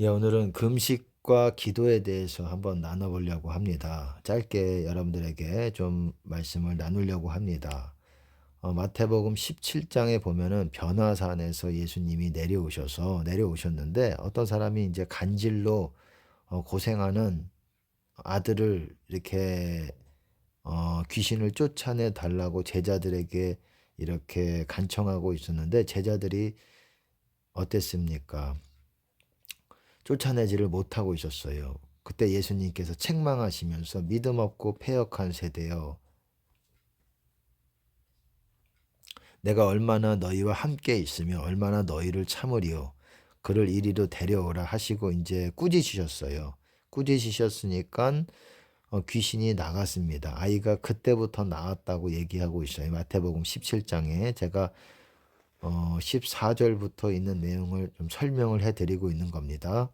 예, 오늘은 금식과 기도에 대해서 한번 나눠보려고 합니다. 짧게 여러분들에게 좀 말씀을 나누려고 합니다. 마태복음 17장에 보면은 변화산에서 예수님이 내려오셨는데 어떤 사람이 이제 간질로 고생하는 아들을 이렇게 귀신을 쫓아내 달라고 제자들에게 이렇게 간청하고 있었는데 제자들이 어땠습니까? 쫓아내지를 못하고 있었어요. 그때 예수님께서 책망하시면서 믿음 없고 패역한 세대여, 내가 얼마나 너희와 함께 있으며 얼마나 너희를 참으리요. 그를 이리로 데려오라 하시고 이제 꾸짖으셨어요. 꾸짖으셨으니까 귀신이 나갔습니다. 아이가 그때부터 나았다고 얘기하고 있어요. 마태복음 17장에 제가 14절부터 있는 내용을 좀 설명을 해드리고 있는 겁니다.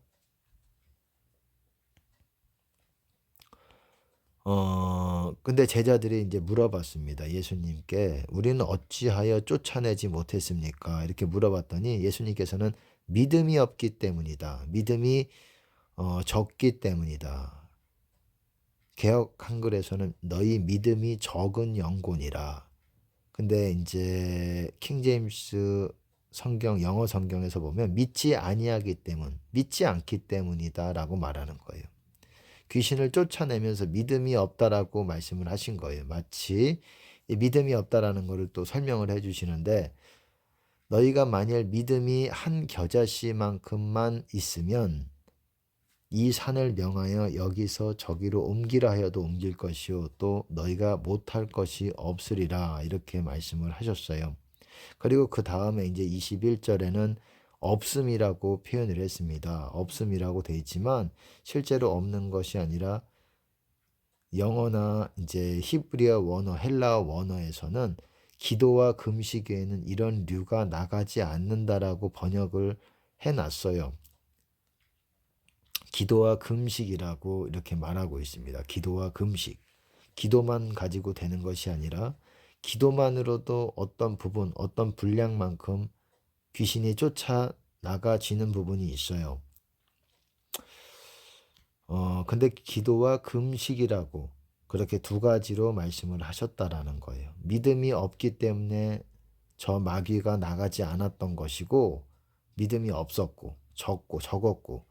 근데 제자들이 이제 물어봤습니다. 예수님께 우리는 어찌하여 쫓아내지 못했습니까? 이렇게 물어봤더니 예수님께서는 믿음이 없기 때문이다. 믿음이 적기 때문이다. 개역 한글에서는 너희 믿음이 적은 영혼이라. 근데 이제 킹제임스 성경 영어 성경에서 보면 믿지 않기 때문이다라고 말하는 거예요. 귀신을 쫓아내면서 믿음이 없다라고 말씀을 하신 거예요. 마치 이 믿음이 없다라는 것을 또 설명을 해 주시는데 너희가 만일 믿음이 한 겨자씨만큼만 있으면 이 산을 명하여 여기서 저기로 옮기라 하여도 옮길 것이요 또 너희가 못할 것이 없으리라 이렇게 말씀을 하셨어요. 그리고 그 다음에 이제 21절에는 없음이라고 표현을 했습니다. 없음이라고 돼 있지만 실제로 없는 것이 아니라 영어나 이제 히브리어 원어, 헬라어 원어에서는 기도와 금식에는 이런 류가 나가지 않는다라고 번역을 해놨어요. 기도와 금식이라고 이렇게 말하고 있습니다. 기도와 금식. 기도만 가지고 되는 것이 아니라 기도만으로도 어떤 부분, 어떤 분량만큼 귀신이 쫓아나가지는 부분이 있어요. 근데 기도와 금식이라고 그렇게 두 가지로 말씀을 하셨다라는 거예요. 믿음이 없기 때문에 저 마귀가 나가지 않았던 것이고, 믿음이 없었고, 적었고,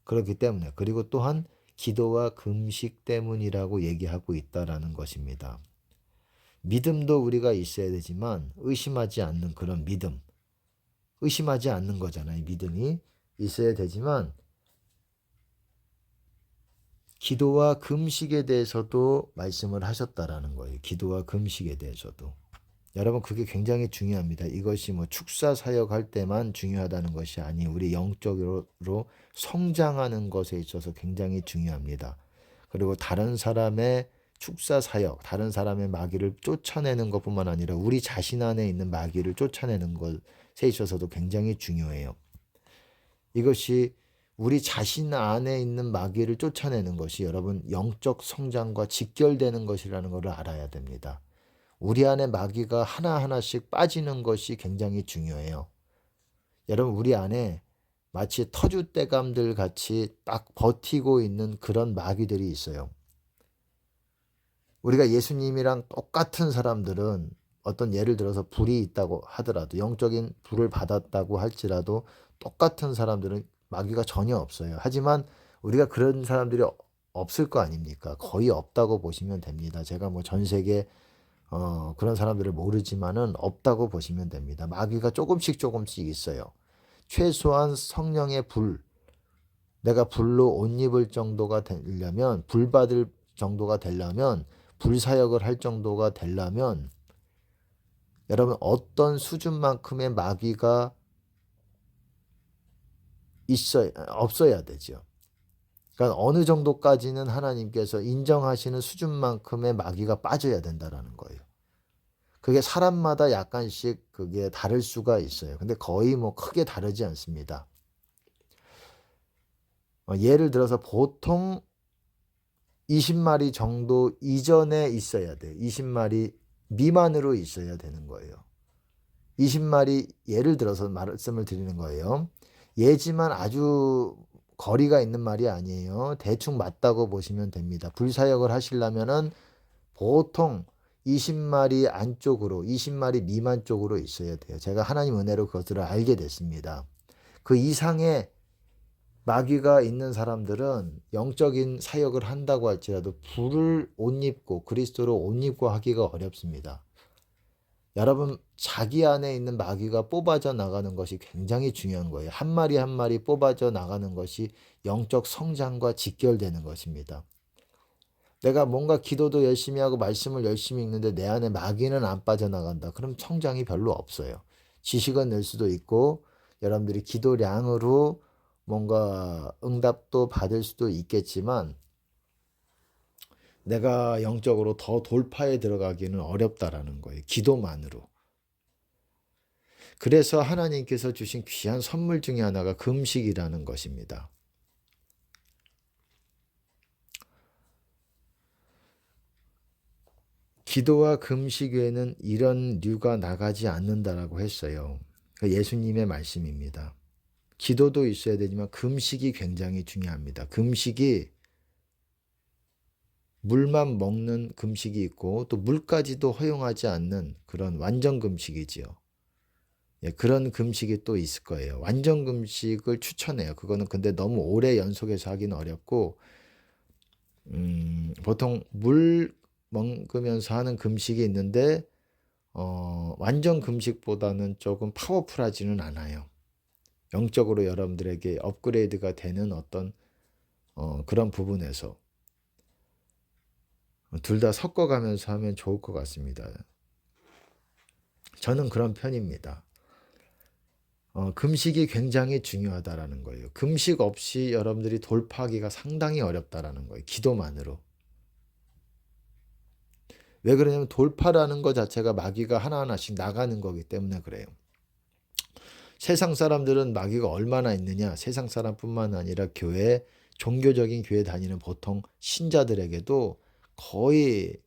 그렇기 때문에, 그리고 또한 기도와 금식 때문이라고 얘기하고 있다라는 것입니다. 믿음도 우리가 있어야 되지만, 의심하지 않는 그런 믿음, 의심하지 않는 거잖아요. 믿음이 있어야 되지만, 기도와 금식에 대해서도 말씀을 하셨다라는 거예요. 기도와 금식에 대해서도. 여러분 그게 굉장히 중요합니다. 이것이 뭐 축사 사역할 때만 중요하다는 것이 아니 우리 영적으로 성장하는 것에 있어서 굉장히 중요합니다. 그리고 다른 사람의 축사 사역, 다른 사람의 마귀를 쫓아내는 것뿐만 아니라 우리 자신 안에 있는 마귀를 쫓아내는 것에 있어서도 굉장히 중요해요. 이것이 우리 자신 안에 있는 마귀를 쫓아내는 것이 여러분 영적 성장과 직결되는 것이라는 것을 알아야 됩니다. 우리 안에 마귀가 하나하나씩 빠지는 것이 굉장히 중요해요. 여러분 우리 안에 마치 터줏대감들 같이 딱 버티고 있는 그런 마귀들이 있어요. 우리가 예수님이랑 똑같은 사람들은 어떤 예를 들어서 불이 있다고 하더라도 영적인 불을 받았다고 할지라도 똑같은 사람들은 마귀가 전혀 없어요. 하지만 우리가 그런 사람들이 없을 거 아닙니까? 거의 없다고 보시면 됩니다. 제가 뭐 전 세계 그런 사람들을 모르지만은 없다고 보시면 됩니다. 마귀가 조금씩 있어요. 최소한 성령의 불, 내가 불로 옷 입을 정도가 되려면, 불 받을 정도가 되려면, 불사역을 할 정도가 되려면, 여러분 어떤 수준만큼의 마귀가 없어야 되죠. 그러니까 어느 정도까지는 하나님께서 인정하시는 수준만큼의 마귀가 빠져야 된다라는 거예요. 그게 사람마다 약간씩 그게 다를 수가 있어요. 근데 거의 뭐 크게 다르지 않습니다. 예를 들어서 보통 20마리 정도 이전에 있어야 돼요. 20마리 미만으로 있어야 되는 거예요. 20마리 예를 들어서 말씀을 드리는 거예요. 예지만 아주 거리가 있는 말이 아니에요. 대충 맞다고 보시면 됩니다. 불사역을 하시려면은 보통 20마리 안쪽으로 20마리 미만 쪽으로 있어야 돼요. 제가 하나님 은혜로 그것을 알게 됐습니다. 그 이상의 마귀가 있는 사람들은 영적인 사역을 한다고 할지라도 불을 옷 입고 그리스도로 옷 입고 하기가 어렵습니다. 여러분, 자기 안에 있는 마귀가 뽑아져 나가는 것이 굉장히 중요한 거예요. 한 마리 한 마리 뽑아져 나가는 것이 영적 성장과 직결되는 것입니다. 내가 뭔가 기도도 열심히 하고 말씀을 열심히 읽는데 내 안에 마귀는 안 빠져나간다. 그럼 성장이 별로 없어요. 지식은 늘 수도 있고 여러분들이 기도량으로 뭔가 응답도 받을 수도 있겠지만 내가 영적으로 더 돌파에 들어가기는 어렵다라는 거예요. 기도만으로. 그래서 하나님께서 주신 귀한 선물 중에 하나가 금식이라는 것입니다. 기도와 금식 외에는 이런 류가 나가지 않는다라고 했어요. 예수님의 말씀입니다. 기도도 있어야 되지만 금식이 굉장히 중요합니다. 금식이 물만 먹는 금식이 있고 또 물까지도 허용하지 않는 그런 완전 금식이지요. 예, 그런 금식이 또 있을 거예요. 완전 금식을 추천해요. 그거는 근데 너무 오래 연속해서 하기는 어렵고 보통 물 먹으면서 하는 금식이 있는데 완전 금식보다는 조금 파워풀하지는 않아요. 영적으로 여러분들에게 업그레이드가 되는 어떤 그런 부분에서 둘 다 섞어가면서 하면 좋을 것 같습니다. 저는 그런 편입니다. 금식이 굉장히 중요하다라는 거예요. 금식 없이 여러분들이 돌파하기가 상당히 어렵다라는 거예요. 기도만으로. 왜 그러냐면 돌파라는 것 자체가 마귀가 하나하나씩 나가는 거기 때문에 그래요. 세상 사람들은 마귀가 얼마나 있느냐. 세상 사람뿐만 아니라 교회, 종교적인 교회 다니는 보통 신자들에게도 거의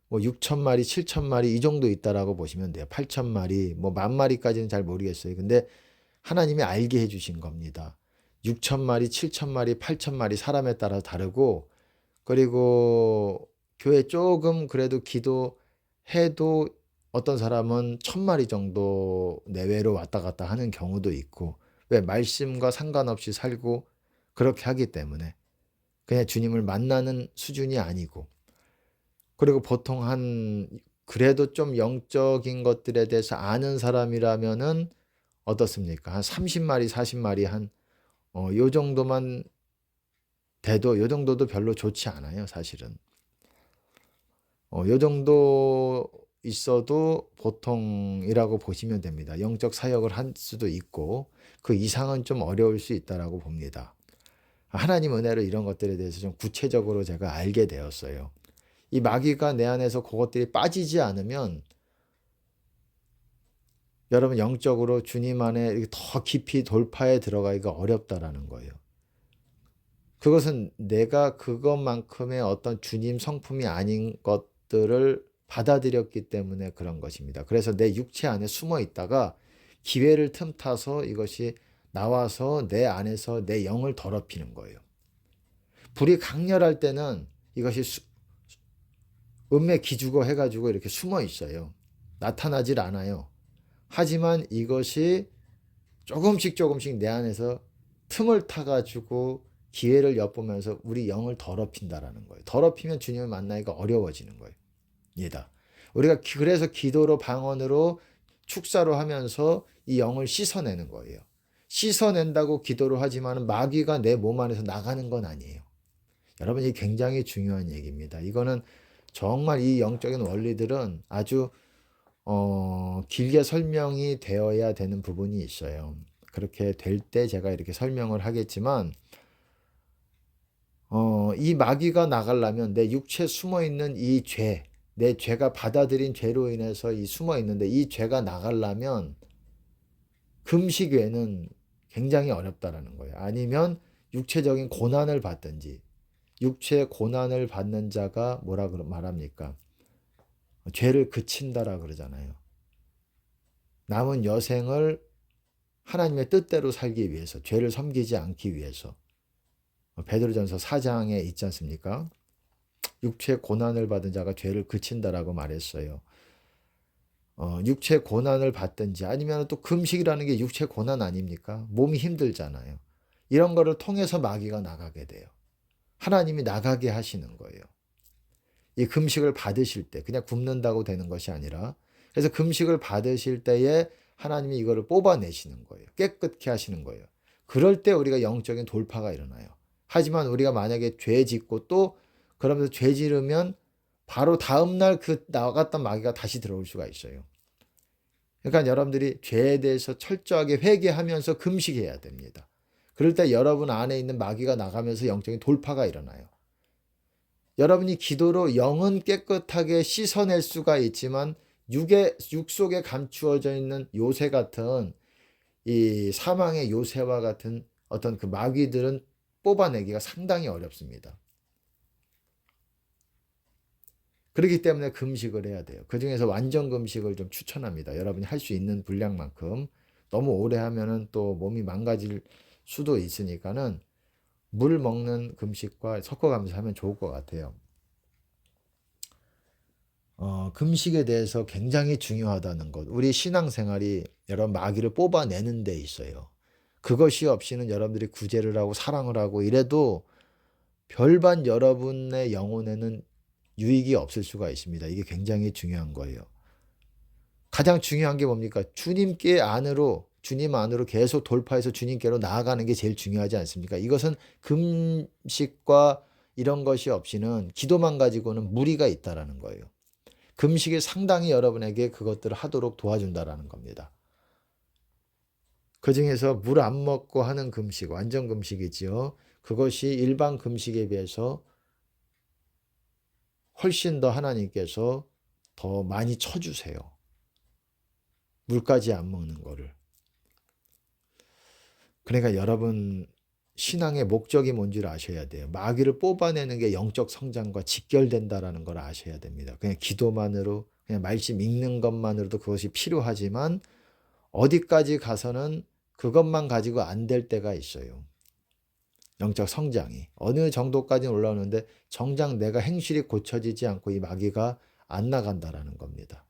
뭐 6천 마리, 7천 마리 이 정도 있다라고 보시면 돼요. 8천 마리, 뭐 10,000마리까지는 잘 모르겠어요. 근데 하나님이 알게 해주신 겁니다. 6천 마리, 7천 마리, 8천 마리 사람에 따라 다르고 그리고 교회 조금 그래도 기도해도 어떤 사람은 1,000마리 정도 내외로 왔다 갔다 하는 경우도 있고 왜 말씀과 상관없이 살고 그렇게 하기 때문에 그냥 주님을 만나는 수준이 아니고 그리고 보통 그래도 좀 영적인 것들에 대해서 아는 사람이라면은 어떻습니까? 한 30마리, 40마리 요 정도만 돼도 요 정도도 별로 좋지 않아요, 사실은. 요 정도 있어도 보통이라고 보시면 됩니다. 영적 사역을 할 수도 있고 그 이상은 좀 어려울 수 있다라고 봅니다. 하나님 은혜로 이런 것들에 대해서 좀 구체적으로 제가 알게 되었어요. 이 마귀가 내 안에서 그것들이 빠지지 않으면 여러분 영적으로 주님 안에 더 깊이 돌파에 들어가기가 어렵다라는 거예요. 그것은 내가 그것만큼의 어떤 주님 성품이 아닌 것들을 받아들였기 때문에 그런 것입니다. 그래서 내 육체 안에 숨어 있다가 기회를 틈타서 이것이 나와서 내 안에서 내 영을 더럽히는 거예요. 불이 강렬할 때는 이것이 음매 기죽어 해가지고 이렇게 숨어 있어요. 나타나질 않아요. 하지만 이것이 조금씩 내 안에서 틈을 타가지고 기회를 엿보면서 우리 영을 더럽힌다라는 거예요. 더럽히면 주님을 만나기가 어려워지는 거예요. 이다. 우리가 그래서 기도로 방언으로 축사로 하면서 이 영을 씻어내는 거예요. 씻어낸다고 기도로 하지만 마귀가 내 몸 안에서 나가는 건 아니에요. 여러분, 이 굉장히 중요한 얘기입니다. 이거는 정말 이 영적인 원리들은 아주 길게 설명이 되어야 되는 부분이 있어요. 그렇게 될 때 제가 이렇게 설명을 하겠지만 이 마귀가 나가려면 내 육체에 숨어있는 이 죄, 내 죄가 받아들인 죄로 인해서 이 숨어있는데 이 죄가 나가려면 금식 외에는 굉장히 어렵다라는 거예요. 아니면 육체적인 고난을 받든지 육체의 고난을 받는 자가 뭐라 말합니까? 죄를 그친다라 그러잖아요. 남은 여생을 하나님의 뜻대로 살기 위해서, 죄를 섬기지 않기 위해서. 베드로전서 4장에 있지 않습니까? 육체 고난을 받은 자가 죄를 그친다라고 말했어요. 육체 고난을 받든지 아니면 또 금식이라는 게 육체 고난 아닙니까? 몸이 힘들잖아요. 이런 거를 통해서 마귀가 나가게 돼요. 하나님이 나가게 하시는 거예요. 이 금식을 받으실 때 그냥 굶는다고 되는 것이 아니라, 그래서 금식을 받으실 때에 하나님이 이거를 뽑아내시는 거예요. 깨끗게 하시는 거예요. 그럴 때 우리가 영적인 돌파가 일어나요. 하지만 우리가 만약에 죄 짓고 또 그러면서 죄 지르면 바로 다음날 그 나갔던 마귀가 다시 들어올 수가 있어요. 그러니까 여러분들이 죄에 대해서 철저하게 회개하면서 금식해야 됩니다. 그럴 때 여러분 안에 있는 마귀가 나가면서 영적인 돌파가 일어나요. 여러분이 기도로 영은 깨끗하게 씻어낼 수가 있지만 육 속에 감추어져 있는 요새 같은, 이 사망의 요새와 같은 어떤 그 마귀들은 뽑아내기가 상당히 어렵습니다. 그렇기 때문에 금식을 해야 돼요. 그중에서 완전 금식을 좀 추천합니다. 여러분이 할 수 있는 분량만큼. 너무 오래 하면은 또 몸이 망가질 수도 있으니까는 물 먹는 금식과 섞어가면서 하면 좋을 것 같아요. 금식에 대해서 굉장히 중요하다는 것. 우리 신앙생활이 여러분 마귀를 뽑아내는 데 있어요. 그것이 없이는 여러분들이 구제를 하고 사랑을 하고 이래도 별반 여러분의 영혼에는 유익이 없을 수가 있습니다. 이게 굉장히 중요한 거예요. 가장 중요한 게 뭡니까? 주님 안으로 계속 돌파해서 주님께로 나아가는 게 제일 중요하지 않습니까? 이것은 금식과 이런 것이 없이는 기도만 가지고는 무리가 있다라는 거예요. 금식이 상당히 여러분에게 그것들을 하도록 도와준다라는 겁니다. 그중에서 물 안 먹고 하는 금식, 완전 금식이지요. 그것이 일반 금식에 비해서 훨씬 더 하나님께서 더 많이 쳐주세요. 물까지 안 먹는 거를. 그러니까 여러분 신앙의 목적이 뭔지를 아셔야 돼요. 마귀를 뽑아내는 게 영적 성장과 직결된다라는 걸 아셔야 됩니다. 그냥 기도만으로, 그냥 말씀 읽는 것만으로도 그것이 필요하지만 어디까지 가서는 그것만 가지고 안 될 때가 있어요. 영적 성장이 어느 정도까지 올라오는데 정작 내가 행실이 고쳐지지 않고 이 마귀가 안 나간다라는 겁니다.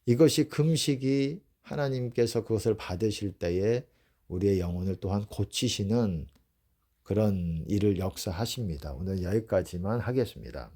이것이 금식이 하나님께서 그것을 받으실 때에 우리의 영혼을 또한 고치시는 그런 일을 역사하십니다. 오늘 여기까지만 하겠습니다.